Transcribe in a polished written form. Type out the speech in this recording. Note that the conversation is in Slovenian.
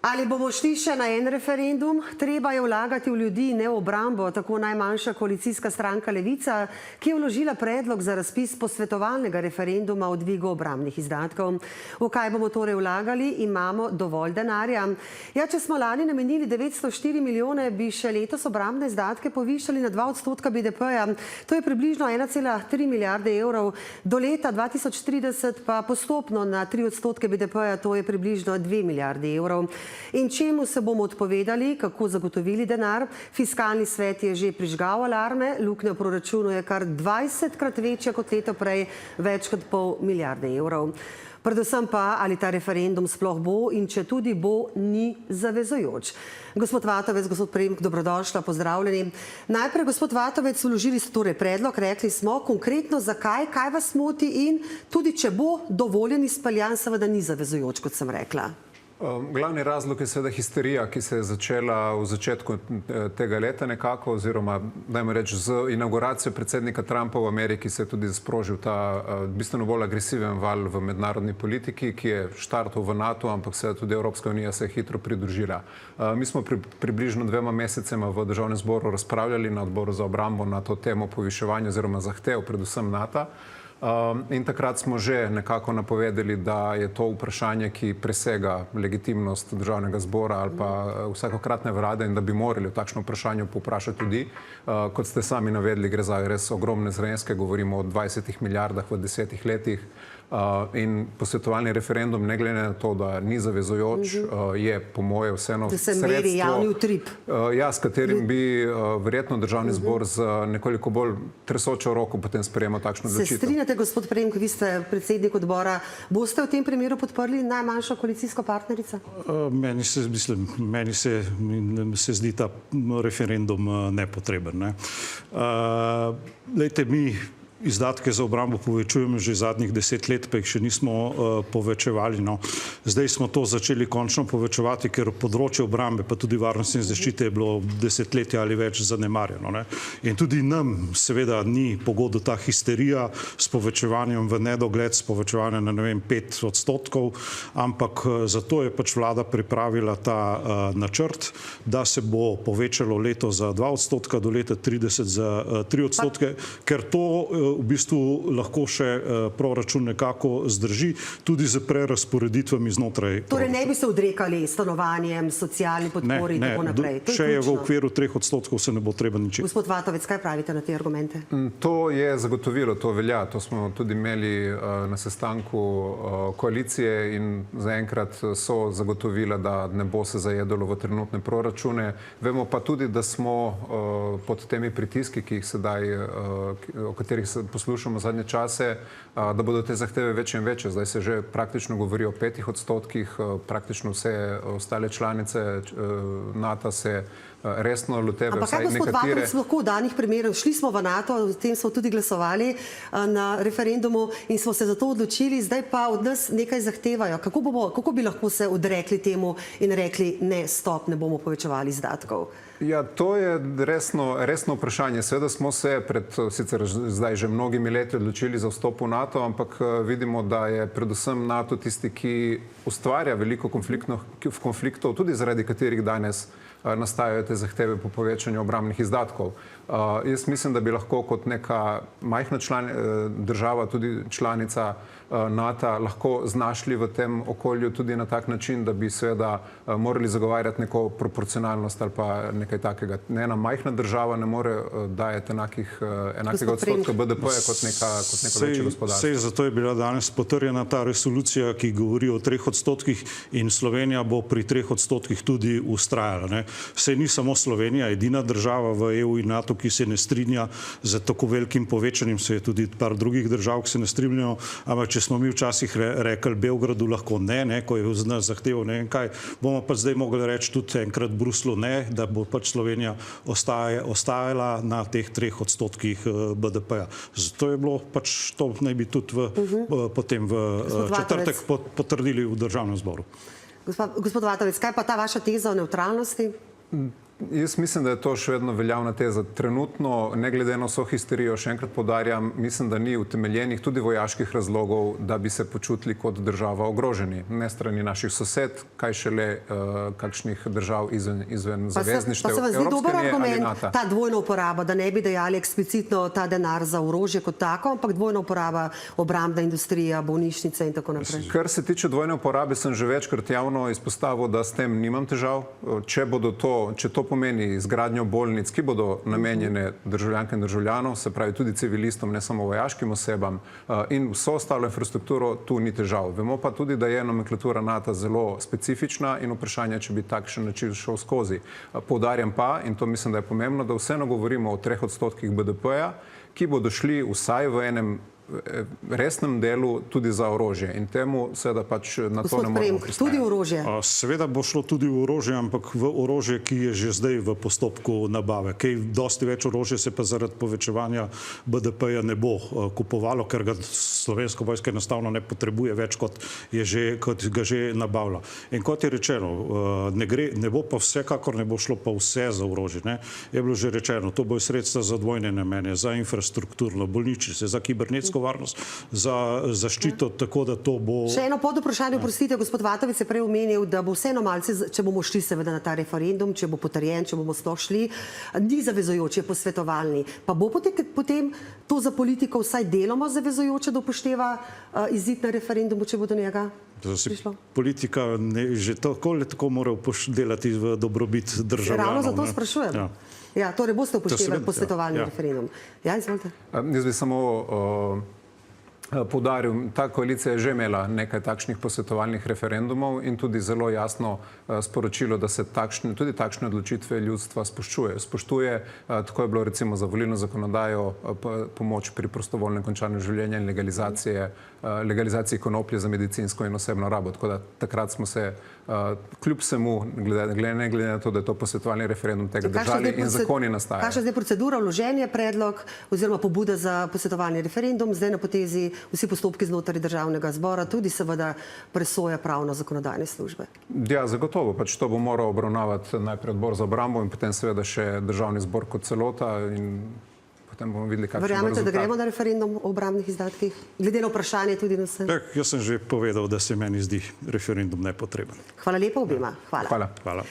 Ali bomo šli še na en referendum? Treba je vlagati v ljudi, ne v obrambo, tako najmanjša koalicijska stranka Levica, ki je vložila predlog za razpis posvetovalnega referenduma o dvigu obrambnih izdatkov. V kaj bomo torej vlagali? Imamo dovolj denarja. Ja, če smo lani namenili 904 milijone, bi še letos obrambne izdatke povišali na 2% BDP-ja. To je približno 1,3 milijarde evrov. Do leta 2030 pa postopno na 3% BDP-ja, to je približno 2 milijarde evrov. In čemu se bomo odpovedali, kako zagotovili denar? Fiskalni svet je že prižgal alarme, luknja v proračunu je kar 20-krat večja kot leto prej, več kot pol milijarde evrov. Predvsem pa, ali ta referendum sploh bo in če tudi bo, ni zavezujoč. Gospod Vatovec, gospod Premk, dobrodošla, pozdravljeni. Najprej, gospod Vatovec, vložili ste torej predlog, rekli smo konkretno zakaj, kaj vas moti in tudi če bo dovoljen izpeljan, seveda ni zavezujoč, kot sem rekla. Glavni razlog je seveda histerija, ki se je začela v začetku tega leta nekako, oziroma, dajmo reči, z inauguracijo predsednika Trumpa v Ameriki se je tudi sprožil ta bistveno bolj agresiven val v mednarodni politiki, ki je štartal v NATO, ampak seveda tudi Evropska unija se je hitro pridružila. Mi smo približno 2 mesecema v Državnem zboru razpravljali na odboru za obrambo na to temo poviševanja oziroma zahtev, predvsem NATO. In takrat smo že nekako napovedali, da je to vprašanje, ki presega legitimnost Državnega zbora ali pa vsakokratne vlade in da bi morali v takšno vprašanje povprašati ljudi. Kot ste sami navedli, gre za res ogromne zneske, govorimo o 20 milijardah v 10 letih. In posvetovalni referendum, ne glede na to, da ni zavezujoč, je po moje vseeno sredstvo, s katerim bi verjetno Državni zbor z nekoliko bolj tresočo roko potem sprejemal takšno odločitev. Se strinjate, gospod Premk, vi ste predsednik odbora, boste v tem primeru podprli najmanjšo koalicijsko partnerico? Meni se zdi ta referendum nepotreben. Glejte, mi izdatke za obrambo povečujemo že zadnjih 10 let, pa jih še nismo povečevali. Zdaj smo to začeli končno povečevati, ker področje obrambe, pa tudi varnostne zaščite je bilo desetletja ali več zanemarjeno. In tudi nam seveda ni pogodu ta histerija s povečevanjem v nedogled, s povečevanjem na 5%, ampak zato je pač vlada pripravila ta načrt, da se bo povečalo leto za 2%, do leta 30 za 3%, ker to v bistvu lahko še proračun nekako zdrži, tudi z prerazporeditvami znotraj. Torej ne bi se odrekali stanovanjem, socialni podpori in tako naprej? Če je v okviru 3% se ne bo treba ničesar. Gospod Vatovec, kaj pravite na te argumente? To je zagotovilo, to velja. To smo tudi imeli na sestanku koalicije in zaenkrat so zagotovila, da ne bo se zajedalo v trenutne proračune. Vemo pa tudi, da smo pod temi pritiski, ki jih sedaj, o katerih se poslušamo zadnje čase, da bodo te zahteve večje in večje. Zdaj se že praktično govori o 5%, praktično vse ostale članice NATO se resno loteve. Ampak kaj, gospod Vatovec, lahko v danih primerih, šli smo v NATO, o tem smo tudi glasovali na referendumu in smo se za to odločili, zdaj pa od nas nekaj zahtevajo. Kako bi lahko se odrekli temu in rekli, ne, stop, ne bomo povečevali izdatkov? Ja, to je resno vprašanje. Seveda smo se pred sicer zdaj že mnogimi leti odločili za vstop v NATO, ampak vidimo, da je predvsem NATO tisti, ki ustvarja veliko konfliktov, tudi zaradi katerih danes nastajajo te zahteve po povečanju obrambnih izdatkov. Jaz mislim, da bi lahko kot neka majhna država, tudi članica NATO, lahko znašli v tem okolju tudi na tak način, da bi seveda morali zagovarjati neko proporcionalnost ali pa nekaj takega. Ena majhna država ne more dajati enakega odstotka BDP-ja kot neko večje gospodarstvo. Zato je bila danes potrjena ta resolucija, ki govori o 3% in Slovenija bo pri 3% tudi ustrajala. Saj ni samo Slovenija edina država v EU in NATO, ki se ne strinja z tako velikim povečanjem, se je tudi par drugih držav, ki se ne strinjajo, ampak če smo mi včasih rekli Beogradu lahko ne, ko je z nas zahteval ne vem kaj, bomo pa zdaj mogli reči tudi enkrat Bruslu ne, da bo pač Slovenija ostajala na teh 3% BDP-ja. Zato je bilo pač to naj bi tudi potem v četrtek potrdili v Državnem zboru. Gospod Vatovec, kaj pa ta vaša teza o nevtralnosti? Jaz mislim, da je to še vedno veljavna teza. Trenutno, ne glede na vso histerijo, še enkrat poudarjam, mislim, da ni utemeljenih tudi vojaških razlogov, da bi se počutili kot država ogroženi. Ne strani naših sosed, kaj šele kakšnih držav izven zavezništev. Pa se vam zdi Evropske dober unije ali argument Nata. ta dvojna uporaba, da ne bi dajali eksplicitno ta denar za orožje kot tako, ampak dvojna uporaba, obrambna industrija, bolnišnice in tako naprej? Kar se tiče dvojne uporabe, sem že večkrat javno izpostavil, da s tem nimam težav. Če to pomeni izgradnjo bolnic, ki bodo namenjene državljankam in državljanom, se pravi tudi civilistom, ne samo vojaškim osebam, in vso ostalo infrastrukturo, tu ni težav. Vemo pa tudi, da je nomenklatura NATO zelo specifična in vprašanje, če bi takšen način šel skozi. Poudarjam pa, in to mislim, da je pomembno, da vseeno govorimo o 3% BDP-ja, ki bodo šli vsaj v enem resnem delu tudi za orožje in temu seveda pač na to ne moremo pristajati. Tudi orožje? Seveda bo šlo tudi v orožje, ampak v orožje, ki je že zdaj v postopku nabave. Kaj dosti več orožje se pa zaradi povečevanja BDP-ja ne bo kupovalo, ker ga Slovenska vojska enostavno ne potrebuje več, kot ga že nabavlja. In kot je rečeno, ne bo pa vsekakor ne bo šlo pa vse za orožje. Je bilo že rečeno, to bojo sredstva za dvojne namene, za infrastrukturno, bolnišnice, za kibernetsko varnost, za zaščito, tako da to bo... Še eno podvprašanje, oprostite, gospod Vatovic je prej omenil, da bo vseeno malce, če bomo šli seveda na ta referendum, če bo potrjen, če bomo sploh šli, ni zavezujoč, je posvetovalni. Pa bo potem to za politiko vsaj deloma zavezujoče, da upošteva izid na referendumu, če bo do njega prišlo? Politika že tako mora delati v dobrobit državljanov. Ravno zato sprašujem. Ja, torej boste upoštevali posvetovalni referendum. Ja, izvolite. Jaz bi samo poudaril, ta koalicija je že imela nekaj takšnih posvetovalnih referendumov in tudi zelo jasno sporočilo, da se tudi takšne odločitve ljudstva spoštuje. Tako je bilo recimo za volilno zakonodajo pomoč pri prostovoljnem končanju življenja in legalizaciji konoplje za medicinsko in osebno rabo. Tako da takrat smo se kljub vsemu, ne glede na to, da je to posvetovalni referendum, tega držali in zakoni nastajajo. Kakšna zdaj procedura, vložen je predlog oziroma pobuda za posvetovalni referendum, zdaj na potezi vsi postopki znotraj državnega zbora, tudi seveda presoja pravno-zakonodajne službe. Ja, zagotovo. Pač to bo moral obravnavati najprej odbor za obrambo in potem seveda še državni zbor kot celota in potem bomo videli, kakšen bo rezultat. Verjamete, da gremo na referendum o obrambnih izdatkih? Glede na vprašanje tudi na vse. Jaz sem že povedal, da se meni zdi referendum nepotreben. Hvala lepa obima. Hvala. Hvala.